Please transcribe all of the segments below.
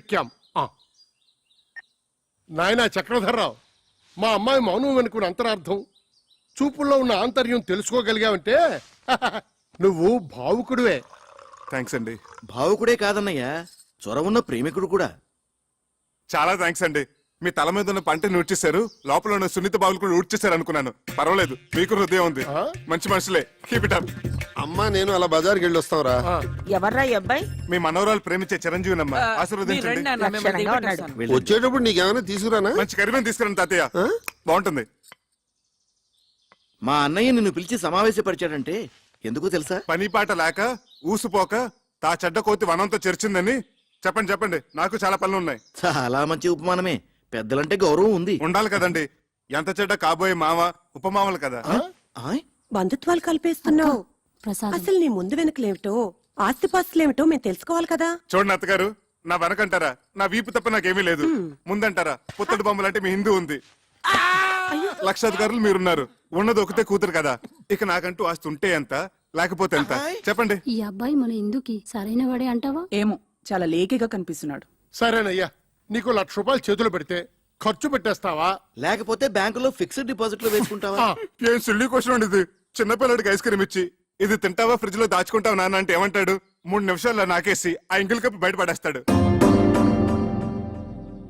ఎక్కాం. నాయనా చక్రధర్రావు, మా అమ్మాయి మౌనం వెనుకున్న అంతరార్థం, చూపుల్లో ఉన్న ఆంతర్యం తెలుసుకోగలిగావంటే నువ్వు భావుకుడివే. థ్యాంక్స్ అండి. భావుకుడే కాదన్నయ్యా, చొరవున్న ప్రేమికుడు కూడా. చాలా థ్యాంక్స్ అండి. మీ తల మీద ఉన్న పంటని ఊడ్చేశారు, లోపల ఉన్న సున్నిత బావులు కూడా ఊడ్చేశారు అనుకున్నాను. పర్వాలేదు, మీకు హృదయం ఉంది. మంచి మనుషులే. Keep it up. అమ్మా నేను అలా బజార్కి వెళ్ళి వస్తావురా. ఎవర్రా ఈ అబ్బాయి? మీ మనోరాలు ప్రేమించే చిరంజీవినమ్మా, ఆశీర్వదించండి. వచ్చేటప్పుడు నీకేమైనా తీసుకురానా? మంచి కరిమేని తీసుకురండి తాతయ్య, బాగుంటుంది. మా అన్నయ్య నిన్ను పిలిచి సమావేశపరిచాడంటే ఎందుకు తెలుసా? పని పాట లేక ఊసుపోక తా చెడ్డ కోతి వనంతో చేర్చిందని చెప్పండి. చెప్పండి, నాకు చాలా పనులు ఉన్నాయి. చాలా మంచి ఉపమానమే. పెద్దలంటే గౌరవం ఉంది. ఉండాలి కదండి. ఎంత చెడ్డ కాబోయే మామ ఉపమామలు కదా. బంధుత్వాలు కలిపేస్తున్నావు. అసలు నీ ముందు వెనుకలేమిటో, ఆస్తిపాస్తులేమిటో మేము తెలుసుకోవాలి కదా. చూడండి అత్తగారు, నా వెనకంటారా నా వీపు తప్ప నాకేమీ లేదు, ముందంటారా పుత్తడి బొమ్మలంటే మీ హిందూ ఉంది, లక్షాధికారులు మీరున్నారు, ఉన్నది ఒకటే కూతురు కదా. ఇక నాకంటూ ఆస్తి ఉంటే ఎంత, లేకపోతే ఎంత చెప్పండి. ఈ అబ్బాయి మన ఇందుకి సరైన వాడే అంటావా? ఏమో, చాలా లేకిగా కనిపిస్తున్నాడు. సరేనయ్యా, నీకు 1,00,000 రూపాయలు చేతులు పెడితే ఖర్చు పెట్టేస్తావా, లేకపోతే బ్యాంకులో ఫిక్స్డ్ డిపాజిట్ లో వేసుకుంటావా? ఏం సిల్లీ క్వశ్చన్ అండి ఇది. చిన్నపిల్లడికి ఐస్ క్రీమ్ ఇచ్చి ఇది తింటావా ఫ్రిడ్జ్ లో దాచుకుంటావా నాన్న అంటే ఏమంటాడు? 3 నిమిషాల్లో నాకేసి ఆ ఇంగిల్ కప్పు బయటపడేస్తాడు.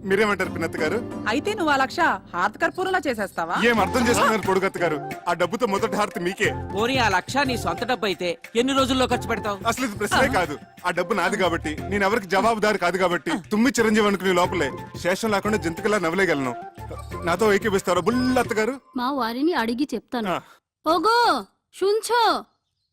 మీరేమంటారు పిన్నత్త గారు? అయితే నువ్వు ఆ 1,00,000 హారతి కర్పూరంలా చేసేస్తావా? ఏం అర్థం చేసుకున్నారు పొడుగత్త గారు? ఆ డబ్బుతో మొదటి హారతి మీకే. పోనీ ఆ 1,00,000 నీ సొంత డబ్బు అయితే ఎన్ని రోజుల్లో ఖర్చు పెడతావు? అసలు ఇది ప్రశ్నే కాదు. ఆ డబ్బు నాది కాబట్టి, నేను ఎవరికి జవాబుదారు కాదు కాబట్టి, తుమ్మి చిరంజీవి అనుకునే లోపలే శేషం లేకుండా జంతుకులా నవ్వలేగలను. నాతో ఏకీపిస్తారా బుల్లత్త గారు? మా వారిని అడిగి చెప్తాను. ఓగో শুনছো,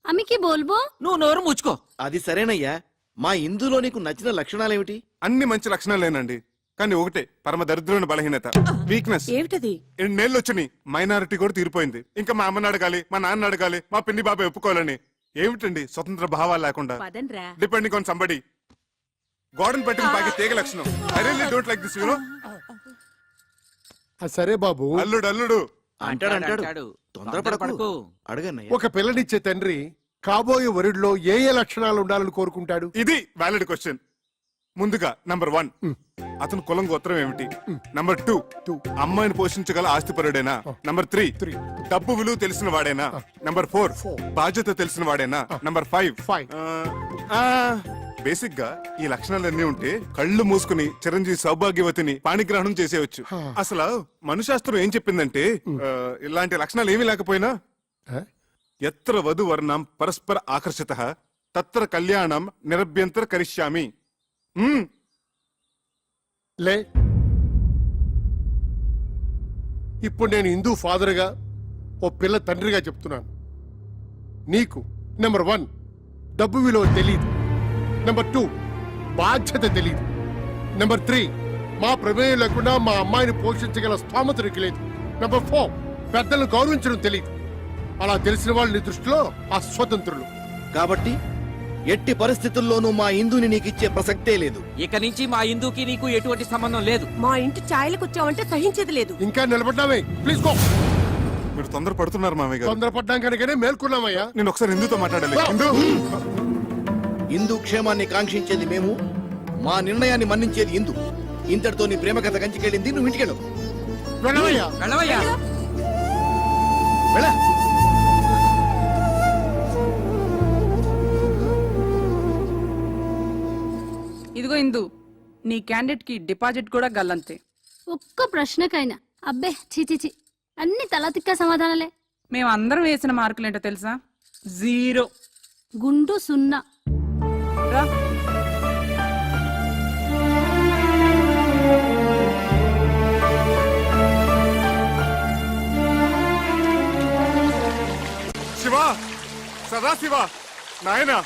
আমি কি বলবো? నువ్వు నోరు ముచ్చుకో. అది సరేనయ్యా. మా ఇందులో నీకు నచ్చిన లక్షణాలేమిటి? అన్ని మంచి లక్షణాలేనండి, కానీ ఒకటే పరమ దరిద్రమైన బలహీనత, వీక్నెస్. ఏమిటది? 2 నెలలు వచ్చినాయి, మైనారిటీ కూడా తీరిపోయింది. ఇంకా మా అమ్మని అడగాలి, మా నాన్న అడగాలి, మా పిన్ని బాబాయ్ ఒప్పుకోవాలని. ఏమిటండి స్వతంత్ర భావాలు లేకుండా, డిపెండింగ్ ఆన్ సంబడి. గోడను పట్టిన బాగా తీగ లక్షణం. I really don't like this, you know. సరే బాబు, అల్లుడు అంటాడు. తొందరపడకు, అడగన్నయ్య. ఒక పిల్లనిచ్చే తండ్రి కాబోయే వరుడిలో ఏ ఏ లక్షణాలు ఉండాలని కోరుకుంటాడు? ఇది వ్యాలిడ్ క్వశ్చన్. ముందుగా నంబర్ 1, అతను కులం గోత్రం ఏమిటి? నంబర్ 2, అమ్మాయిని పోషించగల ఆస్తిపరుడేనా? నంబర్ 3, డబ్బు విలువ తెలిసిన వాడేనా? నంబర్ 4, బాధ్యత తెలిసిన వాడేనా? నంబర్ 5, బేసిక్ గా ఈ లక్షణాలన్నీ ఉంటే కళ్ళు మూసుకుని చిరంజీవి సౌభాగ్యవతిని పాణిగ్రహణం చేసేయచ్చు. అసలు మనుశాస్త్రం ఏం చెప్పిందంటే, ఇలాంటి లక్షణాలు ఏమీ లేకపోయినా ఎత్ర వధు వర్ణం పరస్పర ఆకర్షిత తత్ర కళ్యాణం నిరభ్యంతర కరిష్యామి. లే, ఇప్పుడు నేను హిందూ ఫాదర్గా, ఓ పిల్ల తండ్రిగా చెప్తున్నాను. నీకు నెంబర్ 1 డబ్బు విలువ తెలీదు. నెంబర్ 2 బాధ్యత తెలీదు. నెంబర్ 3 మా ప్రమేయం లేకుండా మా అమ్మాయిని పోషించగల స్థోమత నీకు లేదు. నెంబర్ 4 పెద్దలను గౌరవించడం తెలియదు. అలా తెలిసిన వాళ్ళు నీ దృష్టిలో అస్వతంత్రులు. కాబట్టి ఎట్టి పరిస్థితుల్లోనూ మా ఇందుని నీకిచ్చే ప్రసక్తే లేదు. ఇక నుంచి మా ఇందుకి నీకు ఎటువంటి సంబంధం లేదు. మా ఇంటి ఛాయలకు వచ్చావంటే సహించేది లేదు. ఇంకా నిలబడ్డామే, ప్లీజ్ గో. మీరు తొందర పడుతున్నారు మామయ్య గారు. తొందరపడ్డాం కనుకనే మేల్కొన్నామయ్యా. నేను ఒకసారి హిందూతో మాట్లాడాలి. హిందూ క్షేమాన్ని కాంక్షించేది మేము, మా నిర్ణయాన్ని మన్నించేది హిందూ. ఇంతటితో నీ ప్రేమ కథ కంచికెళ్ళింది, నువ్వు ఇంటికెళ్ళు. వెళ్ళవయ్యా. వెళ్ళవయ్యా. వెళ్ళ. ఇదిగో ఇందు, నీ క్యాండిడేట్ కి డిపాజిట్ కూడా గల్లంతే. ఒక్క ప్రశ్నకైనా అబ్బే చిచిచి అన్ని తలతిక్క సమాధానాలే. మేమందరం వేసిన మార్కులేంటో తెలుసా? 0. గుండు 0. రా. శివ, సదాశివ, నాయనా,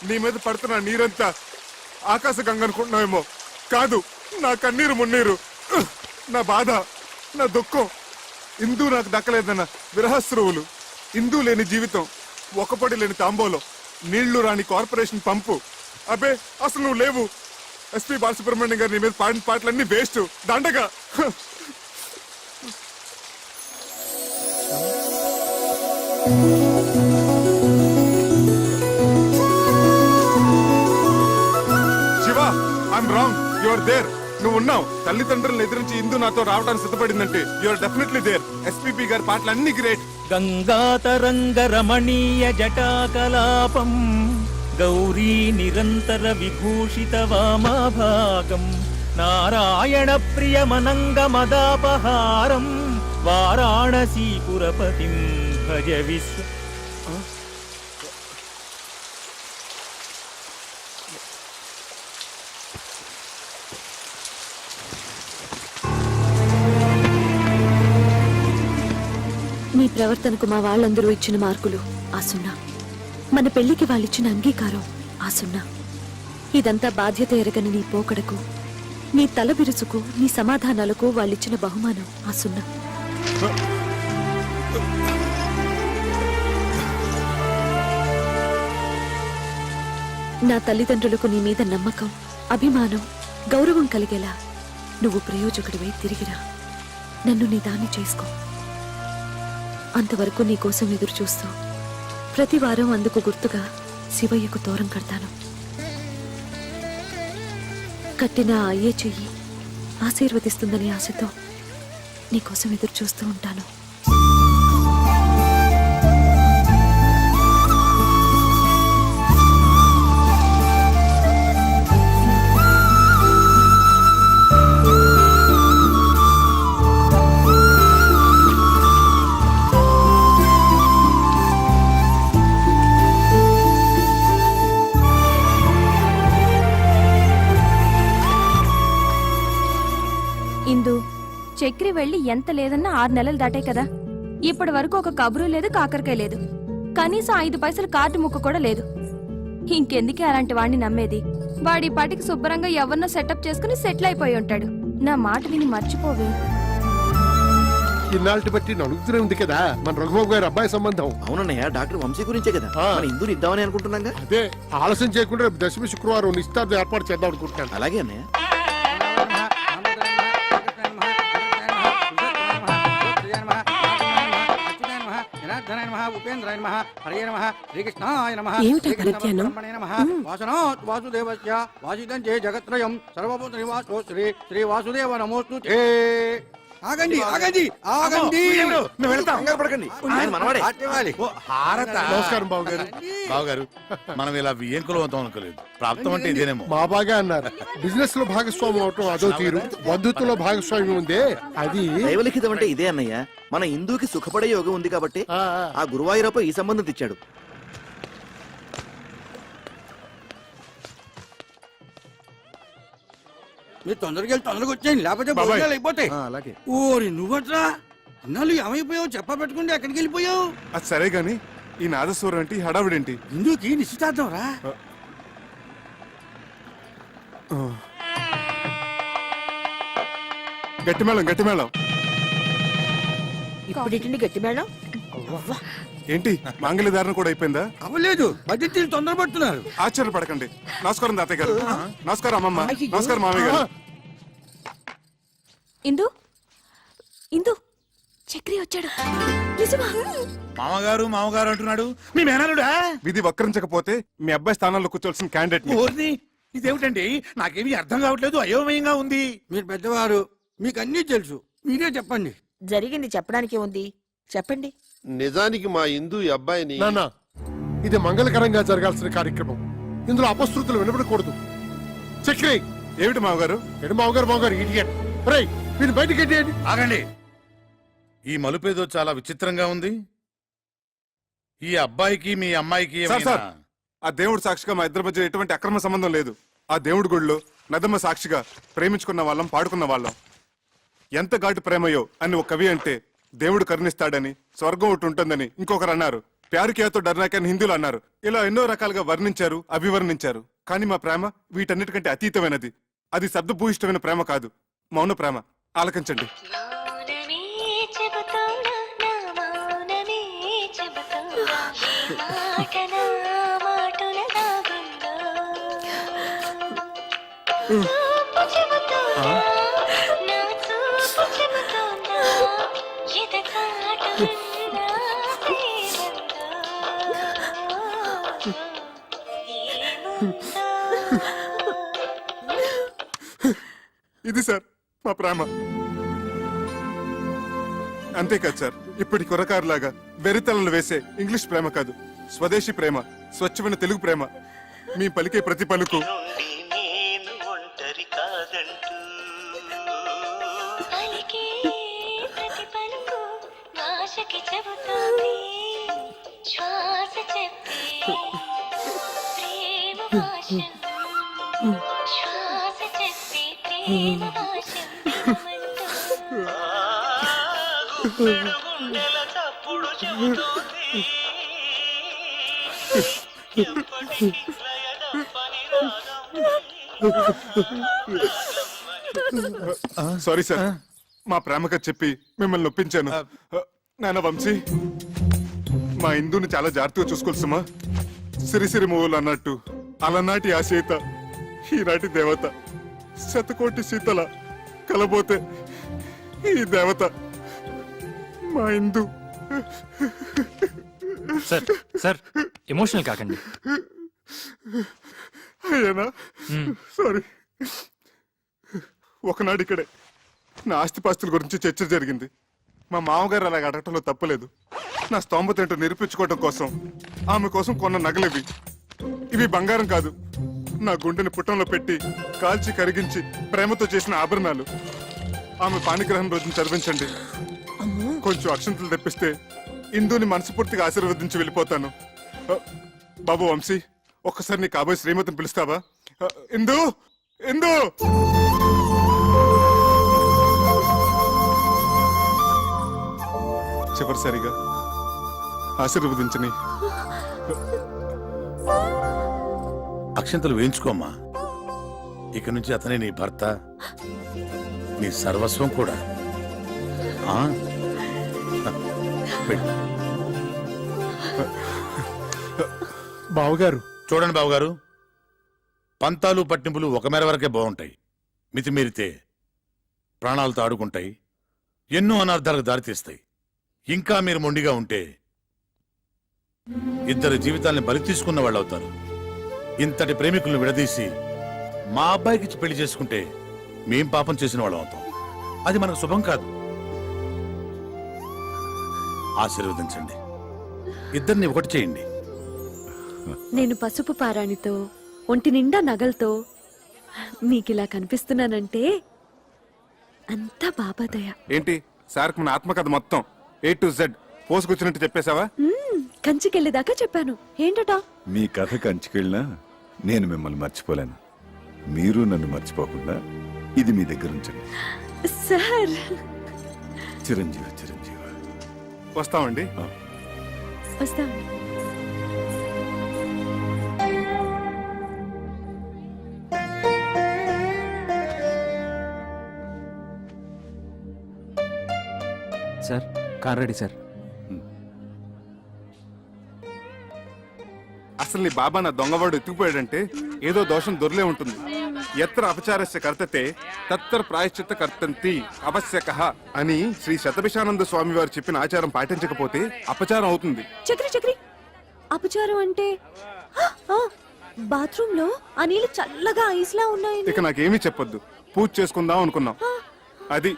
నీ మీద పడుతున్న నీరంతా ఆకాశ గంగ అనుకుంటున్నావేమో. కాదు, నా కన్నీరు మున్నీరు, నా బాధ, నా దుఃఖం. ఇందూ నాకు దక్కలేదన్న విరహస్రువులు, ఇందూ లేని జీవితం, ఒకపడి లేని తాంబోలో, నీళ్లు రాని కార్పొరేషన్ పంపు. అబ్బే అసలు నువ్వు లేవు. ఎస్పీ బాలసుబ్రహ్మణ్యం గారు నీ మీద పాడిన పాటలన్నీ వేస్ట్, దండగా. Siva, I'm wrong. Your there. నువ్వు ఉన్నావు. తల్లిదండ్రులను ఎదిరించి ఇందు నాతో రావడానికి సిద్ధపడిందంటే యువర్ డెఫినెట్లీ దేర్. ఎస్పీపీ గారి పాటలు అన్ని గ్రేట్. గంగాతరంగ రమణీయ జటాకలాపం గౌరీ నిరంతర విభూషిత వామాభాగం నారాయణ ప్రియమనంగ మదాపహారం వారాణసీపురపతిం భజ విశ్వ. నీ ప్రవర్తనకు మా వాళ్ళందరూ ఇచ్చిన మార్కులు ఆ సున్నా, మన పెళ్లికి వాళ్ళిచ్చిన అంగీకారం ఆ సున్నా. ఇదంతా బాధ్యత ఎరగని నీ పోకడకు, నీ తల బిరుసుకు, నీ సమాధానాలకు వాళ్ళిచ్చిన బహుమానం ఆ సున్నా. నా తల్లిదండ్రులకు నీ మీద నమ్మకం, అభిమానం, గౌరవం కలిగేలా నువ్వు ప్రయోజకుడివై తిరిగిరా. నన్ను నీ దాన్ని చేసుకో. అంతవరకు నీకోసం ఎదురు చూస్తూ ప్రతి వారం అందుకు గుర్తుగా శివయ్యకు తోరం కడతాను. కట్టిన ఆ అయ్యే చెయ్యి ఆశీర్వదిస్తుందని ఆశతో నీకోసం ఎదురు చూస్తూ ఉంటాను. ఇందు, చక్రి వెళ్ళి ఎంత లేదన్నా 6 నెలలు దాటాయి కదా. ఇప్పటి వరకు ఒక కబురు లేదు, కాకరకాయ లేదు, కనీసం 5 పైసలు కార్డు ముక్క కూడా లేదు. ఇంకెందుకే అలాంటి వాడిని నమ్మేది? వాడి పాటికి శుభ్రంగా ఎవరినో సెటప్ చేసుకుని సెటిల్ అయిపోయి ఉంటాడు. నా మాట విని మర్చిపోవే. ఇన్నాళ్ళటి బట్టి నడుగుతూనే ఉంది కదా మన రఘుబాబు గారి అబ్బాయి సంబంధం. అవునన్నయ్య, డాక్టర్ వంశీ గురించే కదా ఆ. మన ఇందుని ఇద్దామని అనుకుంటున్నాగా. అదే ఆలస్యం చేయకుండా రేపు దశమి శుక్రవారం నిశ్చితార్థం ఏర్పాటు చేద్దాం అనుకుంటున్నాను. అలాగే అన్నయ్య. ఏమిటా పరిజ్ఞానం? శ్రీ వాసుదేవ నమోస్తు. ఆగండి ఆగండి ఆగండి, పడకండి. ఆయన మనవాడే. నమస్కారం బాబు గారు. బావగారు, మనం ఇలా వియ్యంకులు అవుతాం అనుకోలేదు. ప్రాప్తం అంటే ఇదేనేమో. మా బాగా అన్నారు. బిజినెస్ లో భాగస్వామ్యం అవటం అదో తీరు, బంధుత్వంలో భాగస్వామ్యం ఉందే అది. దైవలిఖితం అంటే ఇదే అన్నయ్య. మన హిందూకి సుఖపడే యోగం ఉంది కాబట్టి ఆ గురువాయూరప్ప ఈ సంబంధం తెచ్చాడు. మీరు తొందరగా వెళ్ళి తొందరగా వచ్చేయండి, లేకపోతే బాబాయ్. భోజనాలు అయిపోతాయి. అలాగే. ఓరి నువ్వట్రా అన్నాళ్ళు ఏమైపోయావు? చెప్పా పెట్టుకుంటే ఎక్కడికి వెళ్ళిపోయావు? అది సరే గాని ఈ నాదస్వరం ఏంటి, హడావిడేంటి? ఇందుకి నిశ్చితార్థం రా. గట్టి మేళం, గట్టి మేళం. ఇప్పుడు గట్టి మేడం. ఏంటి మాంగళ్య ధారణ కూడా అయిపోయిందా? అవ్వలేదు, బడ్జెట్ తొందరపడుతున్నారు. ఆశ్చర్యపడకండి. నమస్కారం తాతయ్య గారు. నమస్కారం అమ్మమ్మ. నమస్కారం మామయ్య గారు. ఇందు, ఇందు, చక్రి వచ్చాడు. నిజమా? మామగారు అంటున్నాడు. మీ మేనలుడా? విధి వక్రించకపోతే మీ అబ్బాయి స్థానంలో కూర్చోవలసిన క్యాండిడేట్ ఓర్ని, ఇదేమిటండి? నాకేమీ అర్థం కావట్లేదు, అయోమయంగా ఉంది. మీరు పెద్దవారు, మీకు అన్నీ తెలుసు, మీరే చెప్పండి. జరిగింది చెప్పడానికి ఉంది, చెప్పండి. నిజానికి మా ఇందు ఈ అబ్బాయిని నాన్న, ఇది మంగళకరంగా జరగాల్సిన కార్యక్రమం. ఇందులో అపశృతులు వినపడకూడదు. చక్రి ఏమిటి మామగారు? ఎడు మామగారు ఇడియట్. రేయ్, వీళ్ళు బయటికి ఎట్టేయండి. ఆగండి. ఈ మలుపేదో చాలా విచిత్రంగా ఉంది. ఈ అబ్బాయికి మీ అమ్మాయికి సార్, సార్, ఆ దేవుడు సాక్షిగా మా ఇద్దరి మధ్య ఎటువంటి అక్రమ సంబంధం లేదు. ఆ దేవుడి గుడిలో నదమ్మ సాక్షిగా ప్రేమించుకున్న వాళ్ళం, పాడుకున్న వాళ్ళం. ఎంత ఘాటు ప్రేమయో అని ఒక కవి అంటే దేవుడు కరుణిస్తాడని, స్వర్గం ఒకటి ఉంటుందని ఇంకొకరు అన్నారు. ప్యారు కియాతో డర్నాక్ అని హిందువులు అన్నారు. ఇలా ఎన్నో రకాలుగా వర్ణించారు, అభివర్ణించారు. కానీ మా ప్రేమ వీటన్నిటికంటే అతీతమైనది. అది శబ్దభూయిష్టమైన ప్రేమ కాదు, మౌన ప్రేమ. ఆలకించండి. ఇది సార్ మా ప్రేమ. అంతేకాదు సార్, ఇప్పటి కురకారులాగా వెరితలలు వేసే ఇంగ్లీష్ ప్రేమ కాదు, స్వదేశీ ప్రేమ, స్వచ్ఛమైన తెలుగు ప్రేమ. మీ పలికే ప్రతి పలుకు సారీ సార్, మా ప్రేమగా చెప్పి మిమ్మల్ని నొప్పించాను. నాన్న వంశీ, మా ఇందుని చాలా జాగ్రత్తగా చూసుకోవాలి సుమా. సిరిసిరి మూవలు అన్నట్టు అలనాటి ఆ సీత ఈనాటి దేవత, శతకోటి సీతల కలబోతే ఈ దేవత మా ఇందు. సార్ సార్ ఎమోషనల్ కాకండి. అయ్యానా సారీ. ఒకనాడు ఇక్కడే నా ఆస్తిపాస్తుల గురించి చర్చ జరిగింది. మా మామగారు అలాగ అడగటంలో తప్పలేదు. నా స్తోమత ఏంటో నిరూపించుకోవడం కోసం ఆమె కోసం కొన్న నగలివి. ఇవి బంగారం కాదు, నా గుండెని పుట్టంలో పెట్టి కాల్చి కరిగించి ప్రేమతో చేసిన ఆభరణాలు. ఆమె పాణిగ్రహం రోజున చదివించండి. కొంచెం అక్షంతలు తెప్పిస్తే ఇందుని మనస్ఫూర్తిగా ఆశీర్వదించి వెళ్ళిపోతాను. బాబు వంశీ, ఒక్కసారి నీ కాబోయే శ్రీమతిని పిలుస్తావా? ఇందు, ఇందు. చివరిసారిగా ఆశీర్వదించని. అక్షంతలు వేయించుకోమ్మా. ఇక నుంచి అతనే నీ భర్త, నీ సర్వస్వం కూడా. ఆ? వెళ్ళు. బావగారు, చూడండి బావగారు, పంతాలు పట్టింపులు ఒక మేర వరకే బాగుంటాయి. మితిమీరితే ప్రాణాలతో ఆడుకుంటాయి, ఎన్నో అనర్థాలకు దారితీస్తాయి. ఇంకా మీరు మొండిగా ఉంటే ఇద్దరు జీవితాల్ని బలి తీసుకున్న వాళ్ళు అవుతారు. ఇంతటి ప్రేమికులను విడదీసి మా అబ్బాయికిచ్చి పెళ్లి చేసుకుంటే మేం పాపం చేసిన వాళ్ళం అవుతాం. అది మనకు శుభం కాదు. ఆశీర్వదించండి, ఇద్దరిని ఒకటి చేయండి. నేను పసుపు పారాణితో ఒంటి నిండా నగలతో మీకిలా కనిపిస్తున్నానంటే అంతా బాబాదయ. ఏంటి సార్, మన ఆత్మకథ మొత్తం A to Z పోసుకొచ్చినట్టు చెప్పేశావా? కంచికెళ్ళేదాకా చెప్పాను. ఏంటట? మీ కథ కంచికెళ్ళినా నేను మిమ్మల్ని మర్చిపోలేను. మీరు నన్ను మర్చిపోకుండా ఇది మీ దగ్గర ఉంచండి. సార్, చిరంజీవి చిరంజీవి. వస్తామండి. వస్తాను. Sir car ready sir. అసలు నీ బాబా నా దొంగవాడు ఎత్తుకుపోయాడంటే ఏదో దోషం దొరలే ఉంటుంది. ఎత్ర అపచారస్య కర్తతే తత్తర ప్రాయశ్చిత్త కర్తంతి అవశ్యకః అని శ్రీ శతభిషానంద స్వామి వారు చెప్పిన ఆచారం పాటించకపోతే అపచారం అవుతుంది. చక్రి చక్రి, అపచారం అంటే బాత్రూమ్ లో ఆ నీళ్లు చల్లగా ఐస్లా ఉన్నాయి. ఇక నాకేమీ చెప్పొద్దు, పూజ చేసుకుందాం అనుకున్నాం. అది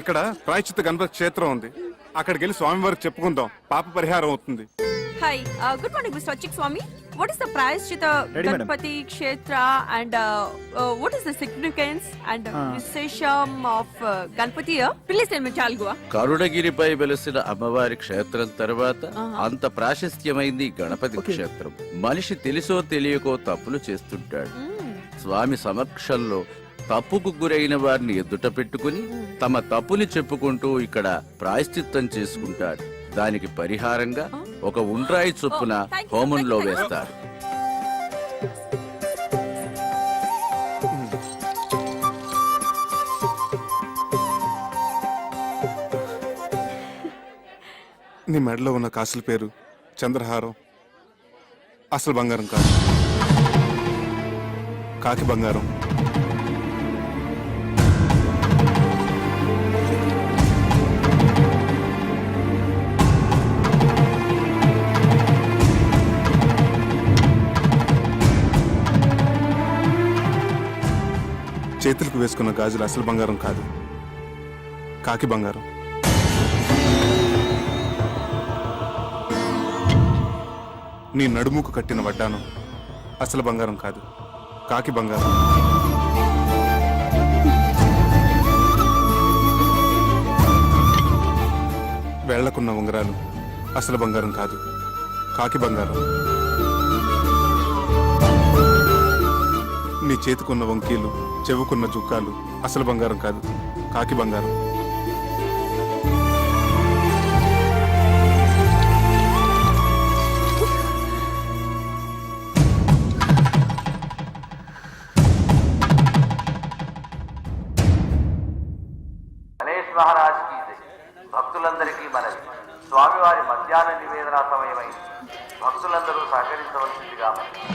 ఇక్కడ ప్రాయశ్చిత్త గణపతి క్షేత్రం ఉంది, అక్కడికి వెళ్ళి స్వామివారికి చెప్పుకుందాం, పాప పరిహారం అవుతుంది. Hi, good morning, Mr. Achik Swami. What is the Prayashchita Ganpati Kshetra and what is the significance and Vishesham of Ganpati here? Please tell me, Chalgua. కరుణగిరిపై వెలసిన అమ్మవారి క్షేత్రం తర్వాత అంత ప్రాశస్త్యమైంది గణపతి క్షేత్రం. మనిషి తెలుసో తెలియకో తప్పులు చేస్తుంటాడు. స్వామి సమక్షంలో తప్పుకు గురైన వారిని ఎదుట పెట్టుకుని తమ తప్పుని చెప్పుకుంటూ ఇక్కడ ప్రాయశ్చిత్తం చేసుకుంటారు. దానికి పరిహారంగా ఒక ఉండ్రాయి చొప్పున హోమంలో వేస్తారు. నీ మెడలో ఉన్న కాసుల పేరు చంద్రహారం. అసలు బంగారం కాదు, కాకి బంగారం. చేతులకు వేసుకున్న గాజులు అసలు బంగారం కాదు, కాకి బంగారం. నీ నడుముకు కట్టిన వడ్డానం అసలు బంగారం కాదు, కాకి బంగారం. వేళ్లకున్న ఉంగరాలు అసలు బంగారం కాదు, కాకి బంగారం. నీ చేతికున్న వంకీలు, చెవుకున్న జుక్కాలు అసలు బంగారం కాదు, కాకి బంగారం. గణేష్ మహారాజ్ కి భక్తులందరికీ మనవి. స్వామివారి మధ్యాహ్న నివేదన సమయమై భక్తులందరూ సహకరించవలసిందిగా మనవి.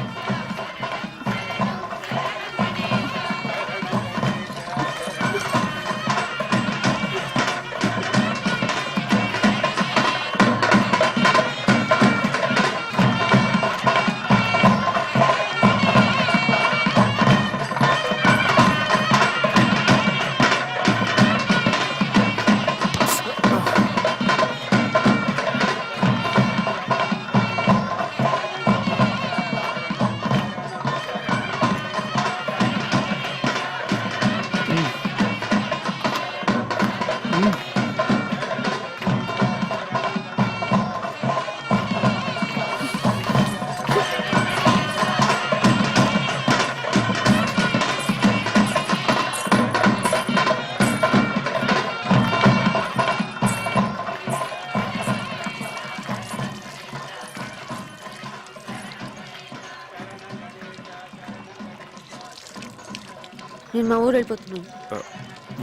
నేను మా ఊరు వెళ్ళిపోతున్నాను.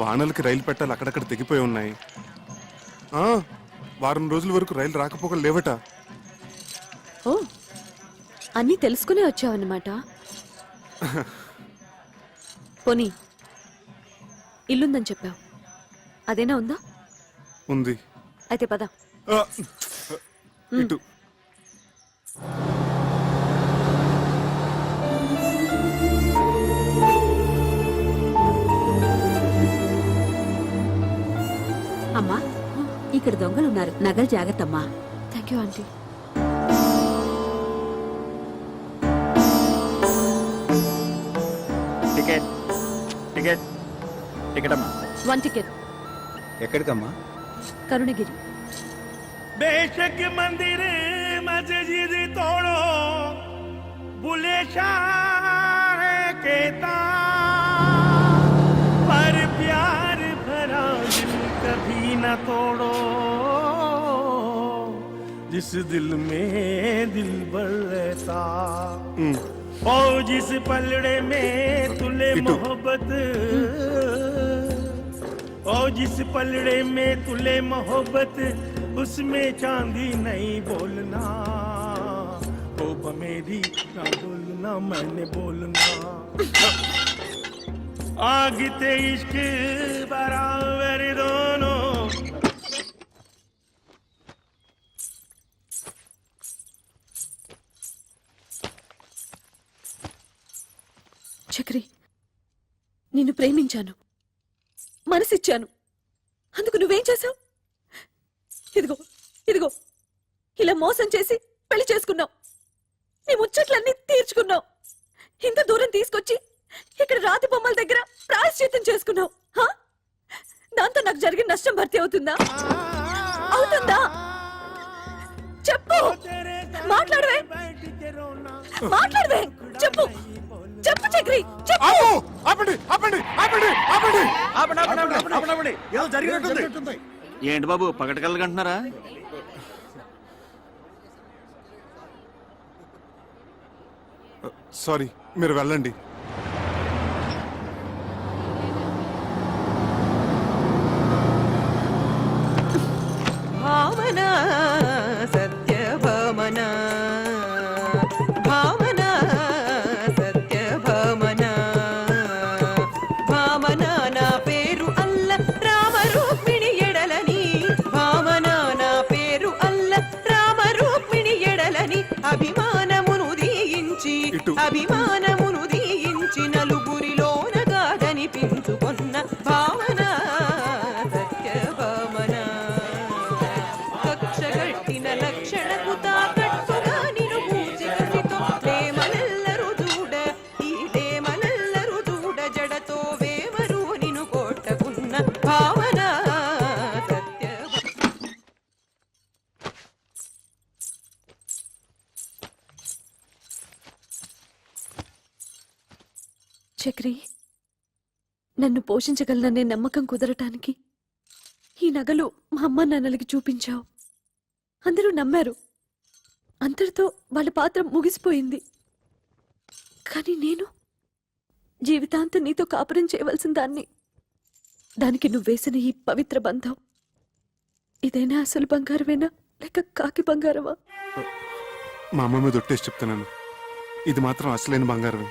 వానలకి రైలు పెట్టాలి అక్కడక్కడ తెగిపోయి ఉన్నాయి. వారం రోజుల వరకు రైలు రాకపోకలు లేవట. ఓ, అన్నీ తెలుసుకునే వచ్చావన్నమాట. పోనీ ఇల్లుందని చెప్పావు, అదేనా ఉందా? ఉంది. అయితే పద. ఇటు అమ్మా, ఇక్కడ దొంగలున్నారు, నగలు జాగ్రత్త అమ్మా. Thank you aunty. Ticket ticket ticket అమ్మా. 1 టికెట్. ఎక్కడికమ్మా? కరుణగిరి. बेशक मंदिर मस्जिद तोड़ो, बुले शाह कहता, पर प्यार भरा दिल कभी न तोड़ो, जिस दिल में दिल भर रहता, ओ जिस पलड़े में तुले मोहब्बत, ओ जिस पलड़े में तुले मोहब्बत, उसमें चांदी नहीं बोलना, ओ मेरी ना बोलना, मैंने बोलना, आग ते इश्क बराबर दोनों. చక్రి, నిన్ను ప్రేమించాను, మనసిచ్చాను. అందుకు నువ్వేం చేశావు? ఇదిగో ఇదిగో ఇలా మోసం చేసి పెళ్లి చేసుకున్నావు. నీ ముచ్చట్లన్నీ తీర్చుకున్నావు. ఇంత దూరం తీసుకొచ్చి ఇక్కడ రాతి బొమ్మల దగ్గర ప్రాయశ్చిత్తం చేసుకున్నావు. దాంతో నాకు జరిగిన నష్టం భర్తీ అవుతుందా? అవుతుందా? చెప్పు, మాట్లాడవే, మాట్లాడవే, చెప్పు, చెప్పు చక్రి, చెప్పు. ఆపండి ఆపండి ఆపండి ఆపండి. ఏదో జరిగినట్టుంది. ఏంటి బాబు పగటకెళ్ళగంటున్నారా? సారీ, మీరు వెళ్ళండి. భావన సత్యభామన, భామన సత్యభామన, భామన నా పేరు అల్ల రామ రూక్మిణి ఎడలని, భామన నా పేరు అల్ల రామ రూక్మిణి ఎడలని, అభిమానమును దీయించి అభిమానమును దీయించి చక్రి, నన్ను పోషించగలననే నమ్మకం కుదరటానికి ఈ నగలు మా అమ్మ నాన్నలకి చూపించావు. అందరూ నమ్మారు. అంతటితో వాళ్ళ పాత్ర ముగిసిపోయింది. కానీ నేను జీవితాంతం నీతో కాపురం చేయవలసిన దాన్ని. దానికి నువ్వేసిన ఈ పవిత్ర బంధం ఇదైనా అసలు బంగారమేనా లేక కాకి బంగారమా? మా అమ్మ మీద ఒట్టేసి చెప్తున్నాను, ఇది మాత్రం అసలైన బంగారమే.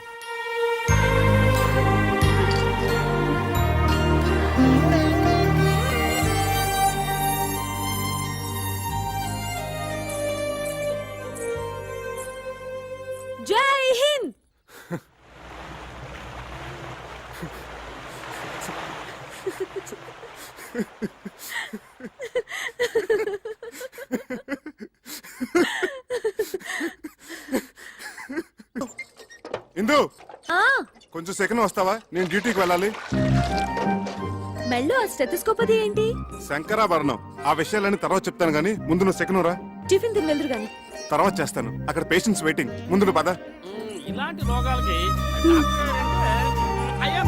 జై హింద్. ఇందు, ఆ, కొంచెం సెకండ్ వస్తావా? నేను డ్యూటీకి వెళ్ళాలి. మెళ్ళో ఆ స్టెథోస్కోప్ అది ఏంటి? శంకరాభరణం. ఆ విషయాలన్నీ తర్వాత చెప్తాను గానీ ముందు నువ్వు సెకండ్ రా. టిఫిన్ తిని వెళ్దురు గాని. తర్వాత చేస్తాను. అక్కడ పేషెంట్స్ వెయిటింగ్. ముందు నువ్వు పద. ఇలాంటి రోగాలకి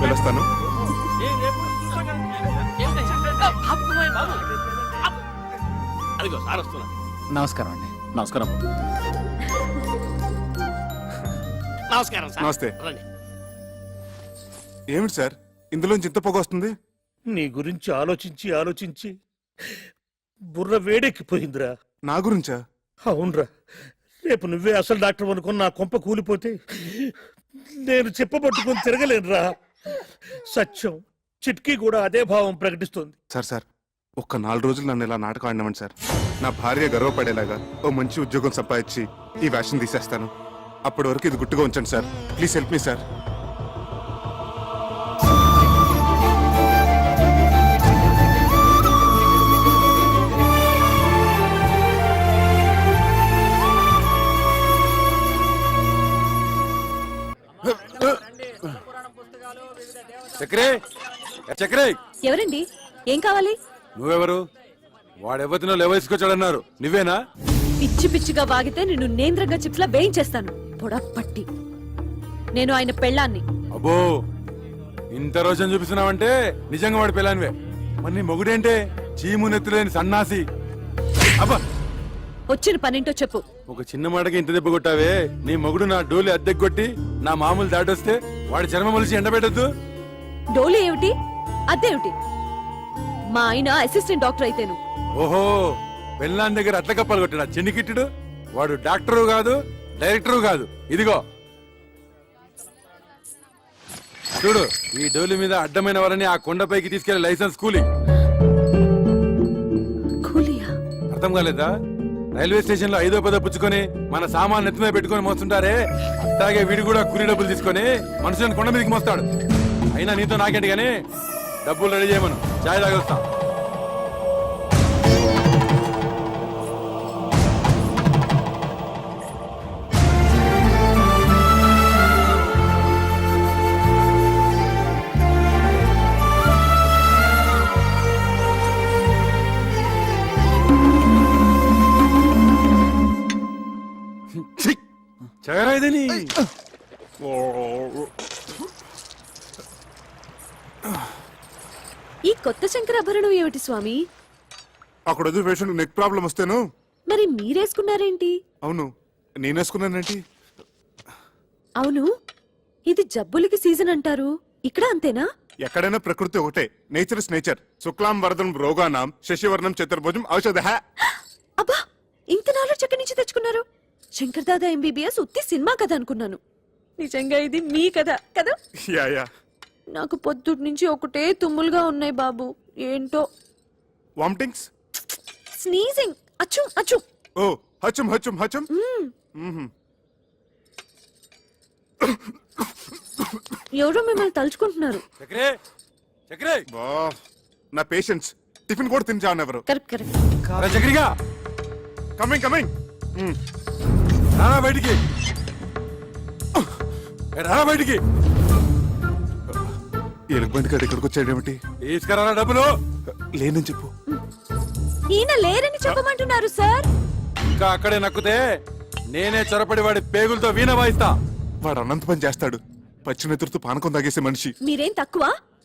వెళ్ళొస్తాను. అదిగో సార్ వస్తున్నా. నమస్కారం అండి. నమస్కారం. నమస్కారం సార్. నమస్తే. రండి. ఏమిటి సార్ ఇందులోంచి ఇంత పొగ వస్తుంది? నీ గురించి ఆలోచించి ఆలోచించి బుర్ర వేడెక్కిపోయిందిరా. నా గురించా? అవునరా, రేపు నువ్వే అసలు డాక్టర్ అనుకుని నా కొంప కూలిపోతే నేను చెప్పబట్టుకుని తిరగలేనురా. సత్యం చిట్కీ కూడా అదే భావం ప్రకటిస్తుంది. సార్ ఒక్క 4 రోజులు నన్ను ఇలా నాటకం ఆడినామండి సార్. నా భార్య గర్వపడేలాగా ఓ మంచి ఉద్యోగం సంపాదించి ఈ వేషం తీసేస్తాను. అప్పటి వరకు ఇది గుట్టుగా ఉంచండి sir. Please help me sir. చక్రే, చక్రే, ఎవరండి? ఏం కావాలి? నువ్వెవరు? వాడెవతినో లేవసుకొచ్చాడన్నారు, నువ్వేనా? పిచ్చి పిచ్చిగా వాగితే నిన్ను నేంద్రంగా చిప్స్లా వేయించేస్తాను. పొడపట్టి. నేను ఆయన పెళ్ళాన్ని. అబ్బో, ఇంత రోజు చూపిస్తున్నావంటే నిజంగా వాడి పిల్లానివే. మరి నీ మొగుడేంటే చీము నెత్తులేని సన్నాసి. అబ్బా, వచ్చిన పనింటో చెప్పు. ఒక చిన్న మాటకి ఇంత దెబ్బ కొట్టావే. నీ మొగుడు నా డోలి అద్దెకు కొట్టి నా మామూలు దాటొస్తే వాడి చర్మం మలిసి ఎండబెట్టద్దు. డోలు ఏమిటి? అదేమిటి? మా ఆయన అసిస్టెంట్ డాక్టర్ అయితేను. ఓహో, పెళ్ళాన్ దగ్గర అట్ల కప్పాలు కొట్టాడు చెన్నికిట్టుడు. వాడు డాక్టరు కాదు, డైరెక్టరు కాదు. ఇదిగో చూడు, ఈ డోలి మీద అడ్డమైన వారిని ఆ కొండపైకి తీసుకెళ్లే లైసెన్స్ కూలింగ్. కూలియా? అర్థం కాలేదా? రైల్వే స్టేషన్ లో 5వ 10వ పుచ్చుకొని మన సామాన్ నెత్తి మీద పెట్టుకొని మోస్తుంటారే, అట్లాగే వీడు కూడా కూలీ డబ్బులు తీసుకొని మనుషులను కొండ మీదకి మోస్తాడు. అయినా నీతో నాకేంటి గానీ డబ్బులు రెడీ చేయమను, చాయ్ తాగొస్తా. చగరాయిదని ఈ కొత్త శంకరాభరణం ఏమిటి స్వామి? అక్కడ వద్దు పేషెంట్ నెక్ ప్రాబ్లం వస్తేను. మరి మీరేసుకున్నారేంటి? అవును, నేనేసుకున్నానండి. అవును, ఇది జబ్బులకి సీజన్ అంటారు, ఇక్కడ అంతేనా? ఎక్కడైనా ప్రకృతి ఒకటే. Nature is nature. శుక్లాం వరదం రోగానాం శశివర్ణం చతుర్భుజం ఔషధ. అబ్బా, ఇంత నాలెడ్జ్ ఎక్కడి నుంచి తెచ్చుకున్నారు? శంకర్ దాదా ఎంబీబీఎస్ ఉత్తి సినిమా కథ అనుకున్నాను. నిజంగా ఇది మీ కథ కదా? Yeah yeah. నాకు పొద్దుటి నుంచి ఒకటే తుమ్ములుగా ఉన్నాయి బాబు. ఏంటో. Vomitings, sneezing. అచ్చు అచ్చు. ఓ హచం హచం హచం. ఎవరో మిమ్మల్ని తలుచుకుంటున్నారు. చక్రే, చక్రే, బా, నా పేషెంట్స్ టిఫిన్ కూడా తిని ఎవరు. Correct correct. అరే చక్రిగా, కమింగ్ కమింగ్. రానా బయటికి, రానా బయటికి. ఎలుగుబంది కాదు ఇక్కడికి వచ్చాడేమిటి? తీసుకురా డబ్బులు. లేనని చెప్పు. ఈయన లేరని చెప్పమంటున్నారు సార్. ఇంకా అక్కడే నక్కుతే నేనే చొరపడి వాడి పేగులతో వీణ వాయిస్తా. వాడు అనంత పని చేస్తాడు. పచ్చినెత్తురుతో పానకం తాగేసే మనిషి. మీరేం తక్కువ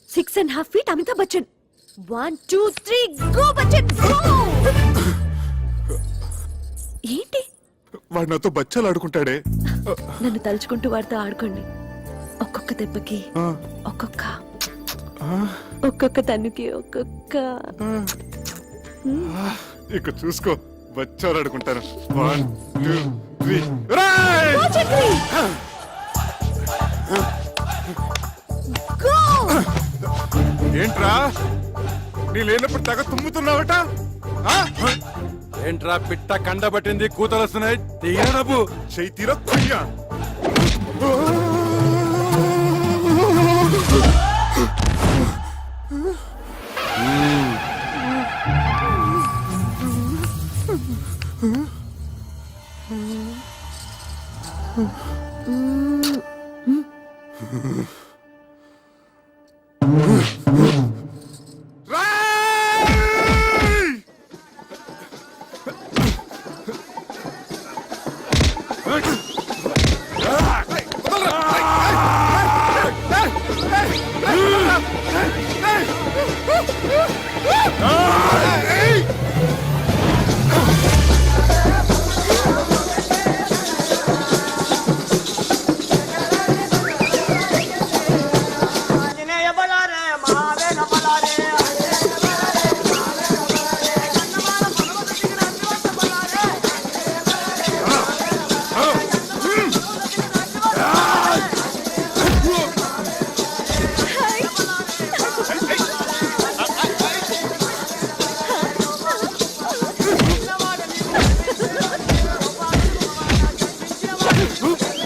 6.5 feet Amitabh Bachchan 1 2 3 go Bachchan go ఏంటి వాడు నాతో బచ్చాలు ఆడుకుంటాడే. నన్ను తలుచుకుంటూ వాడితో ఆడుకోండి ఒక్కొక్క దెబ్బకి ఆ, ఒక్కొక్క ఆ, ఒక్కొక్క తన్నుకి ఒక్కొక్క ఇక చూసుకో బచ్చాలు ఆడుకుంటాను. 1 2 3 రేయ్! గో చక్రి గో ఏంట్రా నీ లేనప్పుడు తెగ తుమ్ముతున్నావట? ఆ? ఏంట్రా పిట్ట కండబట్టింది కూతలు వస్తున్నాయి తీయరా డబ్బు. చెయ్యి తీరా కుయ్యా. రేయ్!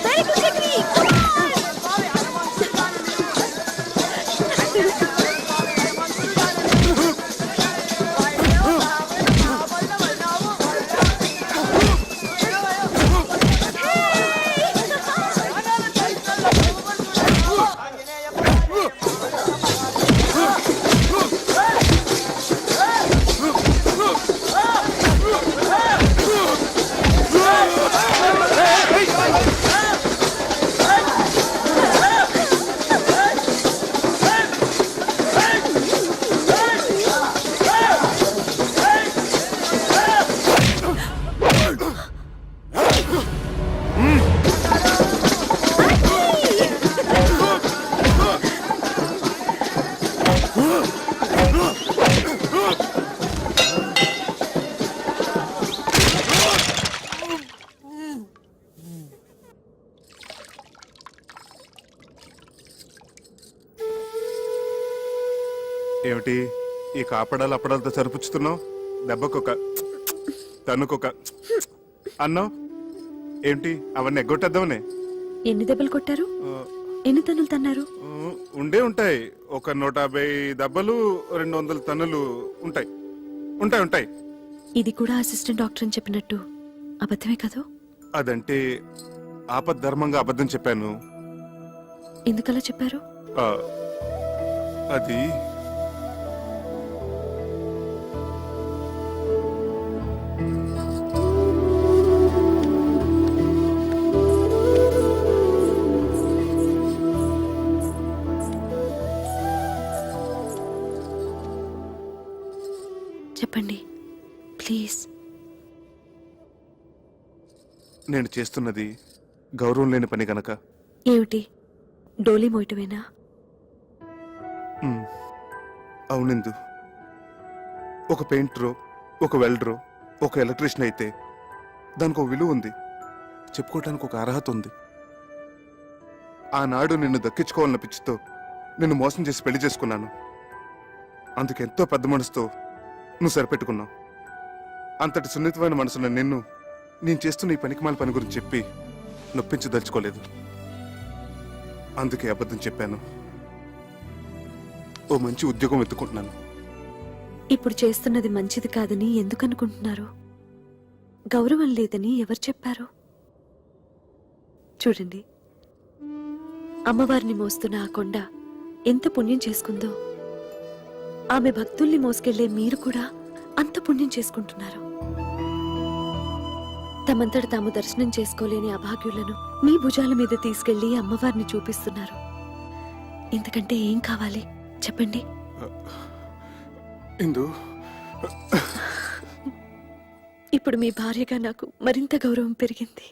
వెరీ గుడ్ చక్రి ఏమిటి ఈ కాపడాలు అప్పడాలతో సరిపుచ్చుతున్నావు? దెబ్బకొక తన్నుకొక అన్నావు ఏంటి? అవన్నీ ఎగ్గొట్టేద్దామనే. ఎన్ని దెబ్బలు కొట్టారు ఎన్ని తన్నులు తన్నారు ఉండే ఉంటాయి. ఒక 150 దెబ్బలు 200 తన్నులు ఉంటాయి. ఉంటాయి ఉంటాయి. ఇది కూడా అసిస్టెంట్ డాక్టర్ అని చెప్పినట్టు అబద్ధమే కదా? అదంటే ఆపద్ధర్మంగా అబద్ధం చెప్పాను. ఎందుకలా చెప్పారు? ఆ, అది చెప్పండి ప్లీజ్. నేను చేస్తున్నది గౌరవం లేని పని గనక. ఏమిటి డోలీ మోయటమేనా? అవునిందు, ఒక పెయింటరో, ఒక వెల్డరో, ఒక ఎలక్ట్రీషియన్ అయితే దానికి ఒక విలువ ఉంది, చెప్పుకోవటానికి ఒక అర్హత ఉంది. ఆనాడు నిన్ను దక్కించుకోవాలన్న పిచ్చితో నిన్ను మోసం చేసి పెళ్లి చేసుకున్నాను. అందుకెంతో పెద్ద మనసుతో నువ్వు సరిపెట్టుకున్నావు. అంతటి సున్నితమైన మనసున్న నిన్ను నేను చేస్తున్న ఈ పనికిమాల పని గురించి చెప్పి నొప్పించదలుచుకోలేదు. అందుకే అబద్ధం చెప్పాను. ఓ మంచి ఉద్యోగం వెతుకుంటున్నాను. ఇప్పుడు చేస్తున్నది మంచిది కాదని ఎందుకు అనుకుంటున్నారు? గౌరవం లేదని ఎవరు చెప్పారు? చూడండి, అమ్మవారిని మోస్తున్న ఆ కొండ ఎంత పుణ్యం చేసుకుందో, ఆమె భక్తుల్ని మోసుకెళ్లే మీరు కూడా అంత పుణ్యం చేసుకుంటున్నారు. తమంతట తాము దర్శనం చేసుకోలేని అభాగ్యులను మీ భుజాల మీద తీసుకెళ్లి అమ్మవారిని చూపిస్తున్నారు. ఇంతకంటే ఏం కావాలి చెప్పండి. ఇందు ఇప్పుడు మీ భార్యగా నాకు మరింత గౌరవం పెరిగింది.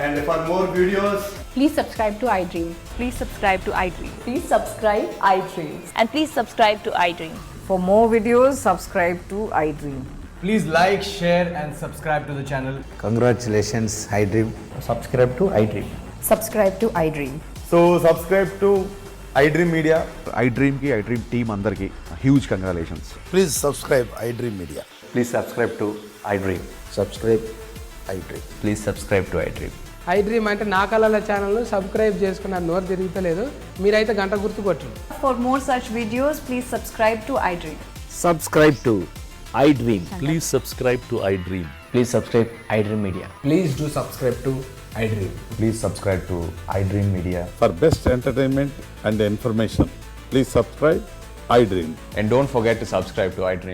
And for more videos, Please subscribe to iDream. Please subscribe to iDream. Please subscribe iDream. And please subscribe to iDream. For more videos, subscribe to iDream. please like, share, and subscribe to the channel. Congratulations iDream. Subscribe to iDream. Subscribe to iDream. So subscribe to iDream media. iDream కి iDream team అందరికి huge congratulations. Please subscribe I dream media. Please subscribe to iDream. Subscribe I dream. Please subscribe to iDream. iDream అంటే నా కళల channel subscribe చేసుకున్న నోరు తిరుగుతలేదు. మీరైతే గంట గుర్తు కొట్టండి. For more such videos, please subscribe to iDream. Subscribe to iDream. Please subscribe to iDream. Please subscribe iDream media. Please do subscribe to iDream. Please subscribe to iDream media. For best entertainment and information please subscribe I dream. And don't forget to subscribe to iDream.